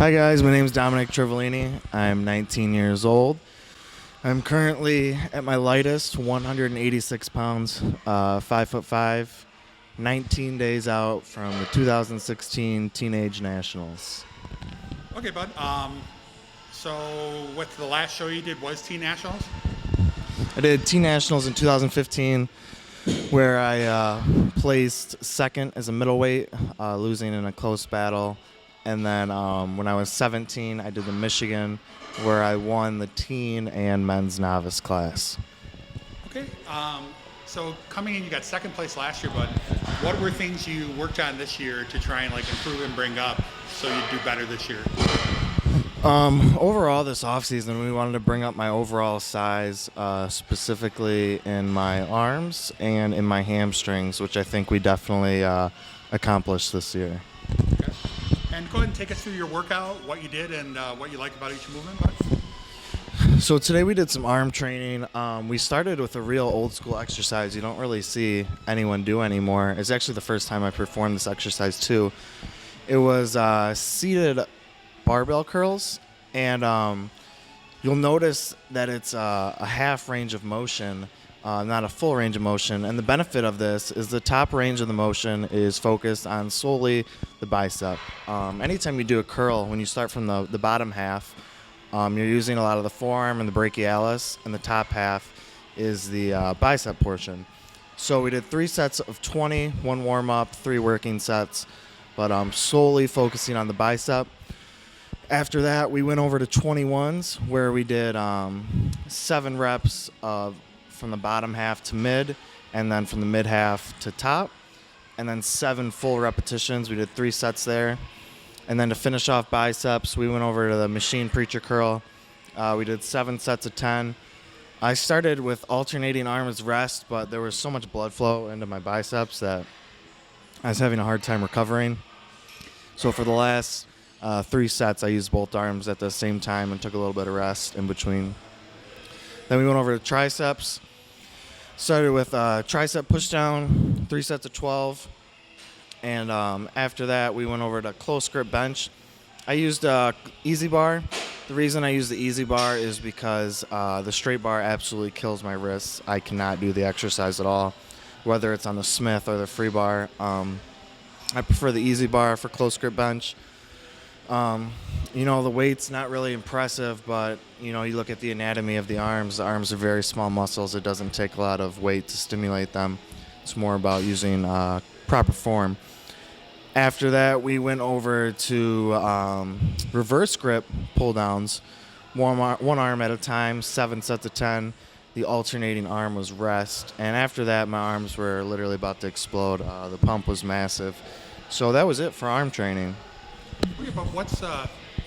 Hi guys, my name is Dominic Triveline. I'm 19 years old. I'm currently at my lightest, 186 pounds, 5'5", 19 days out from the 2016 Teenage Nationals. Okay, bud. So what the last show you did was Teen Nationals? I did Teen Nationals in 2015, where I placed second as a middleweight, losing in a close battle. And then when I was 17, I did the Michigan, where I won the teen and men's novice class. Okay. So coming in, you got second place last year, bud. What were things you worked on this year to try and improve and bring up so you'd do better this year? Overall, this offseason, we wanted to bring up my overall size, specifically in my arms and in my hamstrings, which I think we definitely accomplished this year. Okay. And go ahead and take us through your workout, what you did, and what you like about each movement, bud. So today we did some arm training. We started with a real old school exercise you don't really see anyone do anymore. It's actually the first time I performed this exercise too. It was seated barbell curls, and you'll notice that it's a half range of motion, not a full range of motion. And the benefit of this is the top range of the motion is focused on solely the bicep. Anytime you do a curl, when you start from the bottom half, you're using a lot of the forearm and the brachialis, and the top half is the bicep portion. So we did 3 sets of 20, 1 warm-up, 3 working sets, but solely focusing on the bicep. After that, we went over to 21s, where we did 7 reps from the bottom half to mid, and then from the mid half to top, and then 7 full repetitions. We did 3 sets there. And then to finish off biceps, we went over to the machine preacher curl. We did 7 sets of 10. I started with alternating arms rest, but there was so much blood flow into my biceps that I was having a hard time recovering. So for the last 3 sets, I used both arms at the same time and took a little bit of rest in between. Then we went over to triceps. Started with tricep pushdown, 3 sets of 12. And after that, we went over to close grip bench. I used easy bar. The reason I use the easy bar is because the straight bar absolutely kills my wrists. I cannot do the exercise at all, whether it's on the Smith or the free bar. I prefer the easy bar for close grip bench. The weight's not really impressive, but, you look at the anatomy of the arms. The arms are very small muscles. It doesn't take a lot of weight to stimulate them. It's more about using proper form. After that, we went over to reverse grip pull downs, one arm at a time, 7 sets of 10. The alternating arm was rest. And after that, my arms were literally about to explode. The pump was massive. So that was it for arm training. Okay, but what's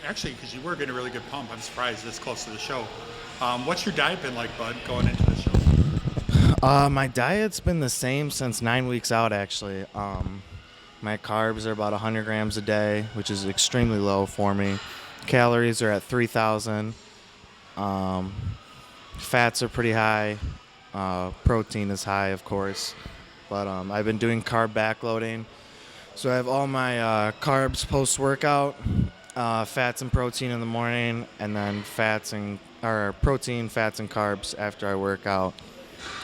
actually, because you were getting a really good pump, I'm surprised this close to the show. What's your diet been like, bud, going into the show? My diet's been the same since 9 weeks out, actually. My carbs are about 100 grams a day, which is extremely low for me. Calories are at 3,000. Fats are pretty high. Protein is high, of course. But I've been doing carb backloading. So I have all my carbs post-workout, fats and protein in the morning, and then protein, fats, and carbs after I work out.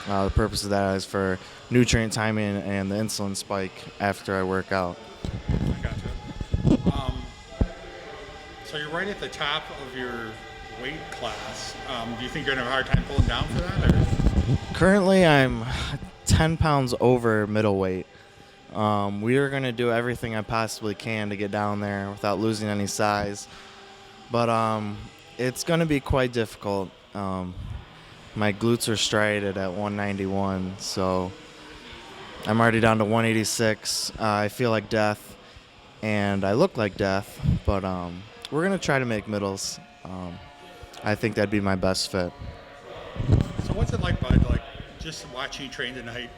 The purpose of that is for nutrient timing and the insulin spike after I work out. I gotcha. So you're right at the top of your weight class. Do you think you're going to have a hard time pulling down for that? Or? Currently, I'm 10 pounds over middleweight. We are going to do everything I possibly can to get down there without losing any size. But it's going to be quite difficult. My glutes are striated at 191, so I'm already down to 186. I feel like death, and I look like death, but we're going to try to make middles. I think that'd be my best fit. So what's it like, bud, just watching you train tonight,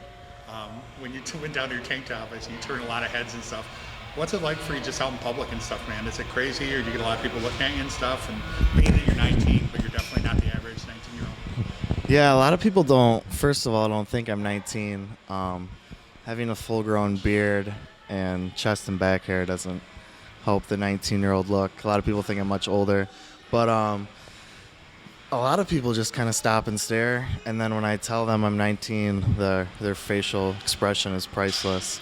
when you went down to your tank top, as you turn a lot of heads and stuff, what's it like for you just out in public and stuff, man? Is it crazy, or do you get a lot of people looking at you and stuff, and being that you're 19, but you're definitely not the average 19-year-old? Yeah, a lot of people don't think I'm 19. Having a full-grown beard and chest and back hair doesn't help the 19-year-old look. A lot of people think I'm much older, but a lot of people just kind of stop and stare, and then when I tell them I'm 19, their facial expression is priceless.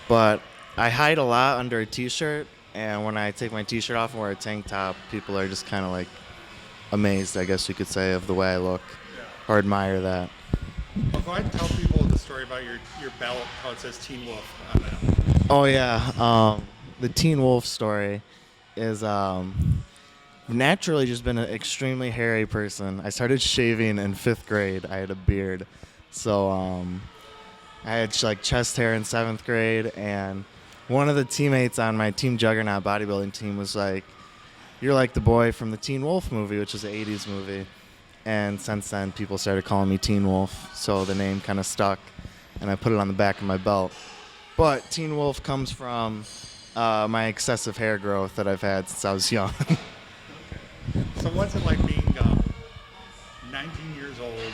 But I hide a lot under a t-shirt, and when I take my t-shirt off and wear a tank top, people are just kind of like amazed, I guess you could say, of the way I look, or admire that. Well, go ahead and tell people the story about your belt, how it says Teen Wolf on that. Oh yeah, the Teen Wolf story is naturally just been an extremely hairy person. I started shaving in 5th grade. I had a beard, so I had like chest hair in 7th grade, and one of the teammates on my Team Juggernaut bodybuilding team was like, "You're like the boy from the Teen Wolf movie," which is an 80s movie. And since then, people started calling me Teen Wolf, so the name kind of stuck, and I put it on the back of my belt. But Teen Wolf comes from my excessive hair growth that I've had since I was young. So what's it like being 19 years old,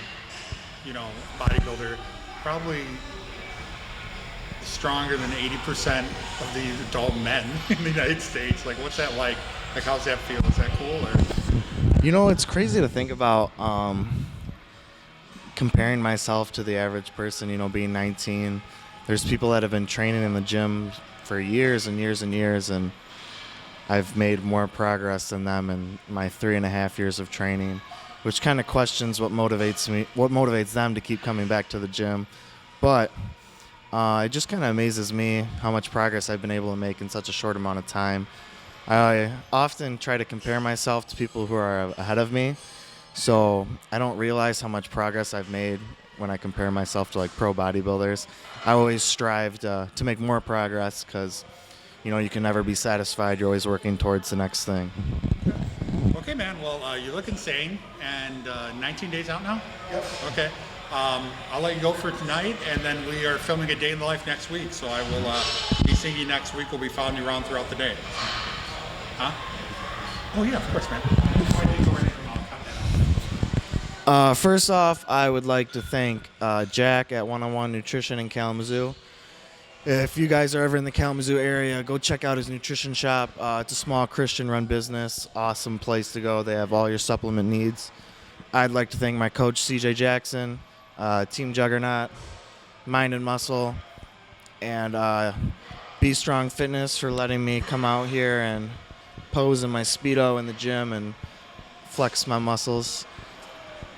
bodybuilder, probably stronger than 80% of the adult men in the United States? Like, what's that like? Like, how's that feel? Is that cool? Or? It's crazy to think about comparing myself to the average person, being 19. There's people that have been training in the gym for years and years and years, and I've made more progress than them in my 3.5 years of training, which kind of questions what motivates them to keep coming back to the gym. But it just kind of amazes me how much progress I've been able to make in such a short amount of time. I often try to compare myself to people who are ahead of me, so I don't realize how much progress I've made when I compare myself to like pro bodybuilders. I always strive to make more progress because you can never be satisfied. You're always working towards the next thing. Okay, man. Well, you look insane, and 19 days out now? Yep. Okay. I'll let you go for tonight, and then we are filming a day in the life next week, so I will be seeing you next week. We'll be following you around throughout the day. Huh? Oh, yeah, of course, man. First off, I would like to thank Jack at One-on-One Nutrition in Kalamazoo. If you guys are ever in the Kalamazoo area, go check out his nutrition shop. It's a small Christian-run business. Awesome place to go. They have all your supplement needs. I'd like to thank my coach, CJ Jackson, Team Juggernaut, Mind and Muscle, and Be Strong Fitness for letting me come out here and pose in my Speedo in the gym and flex my muscles.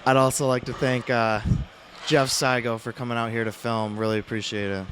I'd also like to thank Jeff Saigo for coming out here to film. Really appreciate it.